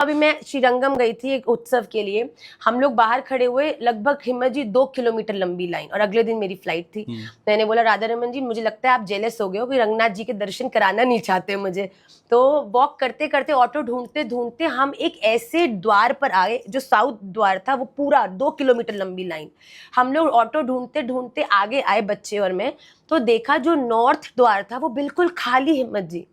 अभी मैं श्रीरंगम गई थी एक उत्सव के लिए, हम लोग बाहर खड़े हुए, लगभग हिम्मत जी 2 किलोमीटर लंबी लाइन, और अगले दिन मेरी फ्लाइट थी। मैंने बोला राधा रमन जी मुझे लगता है आप जेलस हो गए हो कि रंगनाथ जी के दर्शन कराना नहीं चाहते मुझे। तो वॉक करते करते, ऑटो ढूंढते ढूंढते हम एक ऐसे द्वार पर आए जो साउथ द्वार था, वो पूरा 2 किलोमीटर लंबी लाइन। हम लोग ऑटो ढूंढते ढूंढते आगे आए, बच्चे और मैं, तो देखा जो नॉर्थ द्वार था वो बिल्कुल खाली। हिम्मत जी,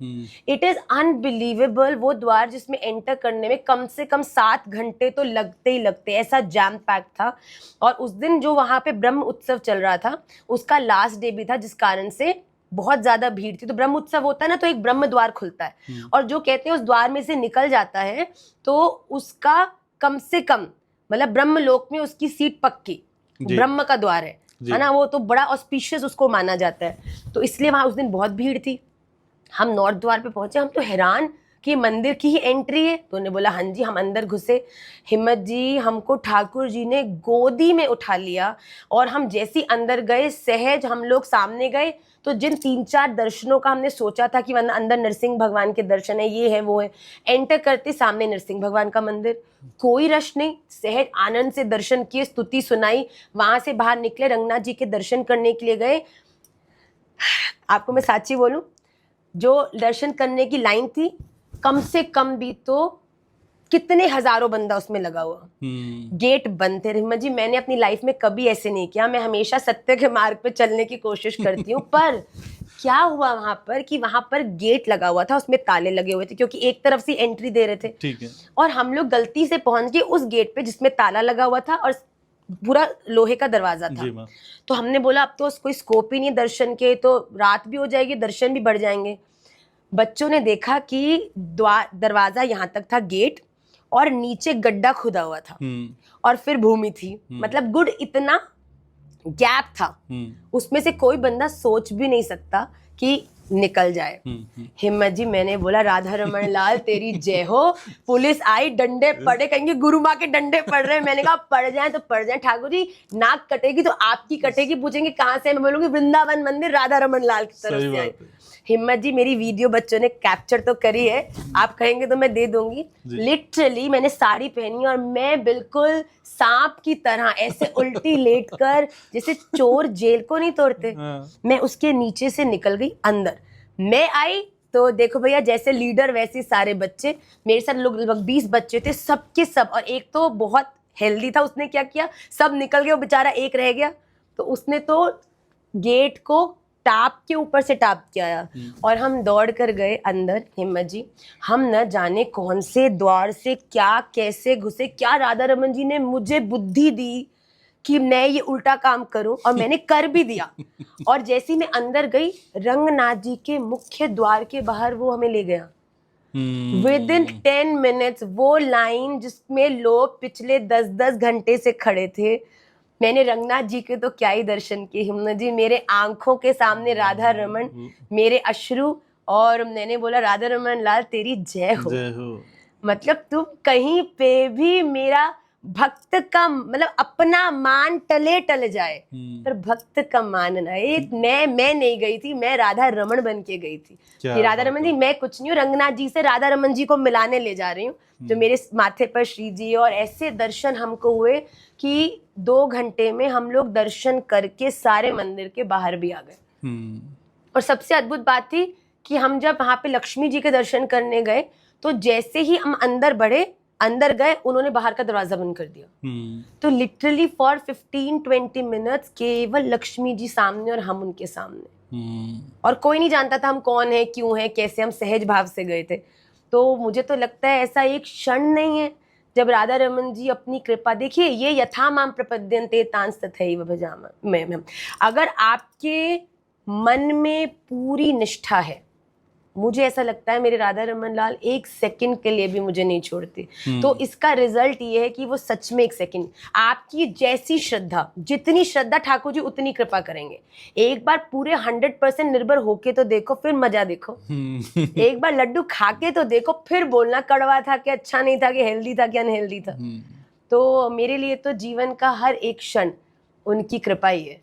इट इज अनबिलीवेबल। वो द्वार जिसमें एंटर करने में कम से कम 7 घंटे तो लगते ही लगते, ऐसा जैम पैक था। और उस दिन जो वहां पे ब्रह्म उत्सव चल रहा था, उसका लास्ट डे भी था, जिस कारण से बहुत ज्यादा भीड़ थी। तो ब्रह्म उत्सव होता है ना, तो एक ब्रह्म द्वार खुलता है, और जो कहते हैं उस द्वार में से निकल जाता है तो उसका कम से कम, मतलब ब्रह्म लोक में उसकी सीट पक्की, ब्रह्म का द्वार है ना, वो तो बड़ा ऑस्पिशियस उसको माना जाता है। तो इसलिए वहां उस दिन बहुत भीड़ थी। हम नॉर्थ द्वार पे पहुंचे, हम तो हैरान कि मंदिर की ही एंट्री है। तो उन्होंने बोला हाँ जी। हम अंदर घुसे, हिम्मत जी हमको ठाकुर जी ने गोदी में उठा लिया, और हम जैसी अंदर गए, सहज हम लोग सामने गए, तो जिन 3-4 दर्शनों का हमने सोचा था कि अंदर नरसिंह भगवान के दर्शन है, ये है वो है, एंटर करते सामने नरसिंह भगवान का मंदिर, कोई रश नहीं, सहज आनंद से दर्शन किए, स्तुति सुनाई, वहां से बाहर निकले, रंगनाथ जी के दर्शन करने के लिए गए। आपको मैं साची बोलूं, जो दर्शन करने की लाइन थी, कम से कम भी तो कितने हजारों बंदा उसमें लगा हुआ, गेट बंद थे। हिम्मत जी मैंने अपनी लाइफ में कभी ऐसे नहीं किया, मैं हमेशा सत्य के मार्ग पे चलने की कोशिश करती हूँ। पर क्या हुआ वहां पर कि वहां पर गेट लगा हुआ था, उसमें ताले लगे हुए थे, क्योंकि एक तरफ से एंट्री दे रहे थे। ठीक है। और हम लोग गलती से पहुंच गए उस गेट पे जिसमें ताला लगा हुआ था और पूरा लोहे का दरवाजा था। तो हमने बोला अब तो कोई स्कोप ही नहीं दर्शन के, तो रात भी हो जाएगी, दर्शन भी बढ़ जाएंगे। बच्चों ने देखा कि दरवाजा यहाँ तक था, गेट, और नीचे गड्ढा खुदा हुआ था, और फिर भूमि थी, मतलब गुड इतना गैप था, उसमें से कोई बंदा सोच भी नहीं सकता कि निकल जाए। हिम्मत जी मैंने बोला राधा रमन लाल तेरी जय हो। पुलिस आई, डंडे पड़े, कहेंगे गुरु माँ के डंडे पड़ रहे हैं। मैंने कहा पड़ जाए तो पड़ जाए ठाकुर जी, नाक कटेगी तो आपकी कटेगी, पूछेंगे कहाँ से, मैं बोलूंगी वृंदावन मंदिर राधा रमन लाल की तरफ से आए। हिम्मत जी मेरी वीडियो बच्चों ने कैप्चर तो करी है, आप कहेंगे तो मैं दे दूंगी। लिटरली मैंने साड़ी पहनी और मैं बिल्कुल सांप की तरह ऐसे उल्टी लेटकर, जैसे चोर जेल को नहीं तोड़ते, मैं उसके नीचे से निकल गई अंदर। मैं आई तो देखो भैया, जैसे लीडर वैसे सारे बच्चे, मेरे साथ लोग लगभग 20 बच्चे थे, सबके सब, और एक तो बहुत हेल्दी था, उसने क्या किया, सब निकल गए, वो बेचारा एक रह गया, तो उसने तो गेट को टाप के ऊपर से टाप के आया, और हम दौड़ कर गए अंदर। हिम्मत जी हम न जाने कौन से द्वार से क्या कैसे घुसे, क्या राधा रमन जी ने मुझे बुद्धि दी कि मैं ये उल्टा काम करूं, और मैंने कर भी दिया। और जैसे ही मैं अंदर गई, रंगनाथ जी के मुख्य द्वार के बाहर वो हमें ले गया। विद इन 10 मिनट्स वो लाइन जिसमें लोग पिछले 10-10 घंटे से खड़े थे, मैंने रंगनाथ जी के तो क्या ही दर्शन किए। हिम्मत जी मेरे आंखों के सामने राधा रमन, मेरे अश्रु, और मैंने बोला राधा रमन लाल तेरी जय हो। मतलब तुम कहीं पे भी मेरा भक्त का, मतलब अपना मान टले टल जाए, पर भक्त का मान ना। एक मैं नहीं गई थी, मैं राधा रमन बन के गई थी कि राधा रमन जी मैं कुछ नहीं हूँ, रंगनाथ जी से राधा रमन जी को मिलाने ले जा रही हूँ, जो मेरे माथे पर श्री जी। और ऐसे दर्शन हमको हुए कि 2 घंटे में हम लोग दर्शन करके सारे मंदिर के बाहर भी आ गए। और सबसे अद्भुत बात थी कि हम जब वहां पे लक्ष्मी जी के दर्शन करने गए, तो जैसे ही हम अंदर गए, उन्होंने बाहर का दरवाजा बंद कर दिया। तो लिटरली फॉर 15-20 मिनट्स केवल लक्ष्मी जी सामने और हम उनके सामने, और कोई नहीं जानता था हम कौन है, क्यों है, कैसे, हम सहज भाव से गए थे। तो मुझे तो लगता है ऐसा एक क्षण नहीं है जब राधा रमन जी अपनी कृपा, देखिए ये यथा माम प्रपद्यन्ते तांस तथैव भजामि मैं, अगर आपके मन में पूरी निष्ठा है, मुझे ऐसा लगता है मेरे राधा रमन लाल 1 सेकंड के लिए भी मुझे नहीं छोड़ते। तो इसका रिजल्ट ये है कि वो सच में 1 सेकंड, आपकी जैसी श्रद्धा, जितनी श्रद्धा ठाकुर जी उतनी कृपा करेंगे। एक बार पूरे 100% निर्भर होके तो देखो, फिर मजा देखो। एक बार लड्डू खा के तो देखो, फिर बोलना कड़वा था कि अच्छा नहीं था, कि हेल्दी था कि अनहेल्दी था। तो मेरे लिए तो जीवन का हर एक क्षण उनकी कृपा ही है।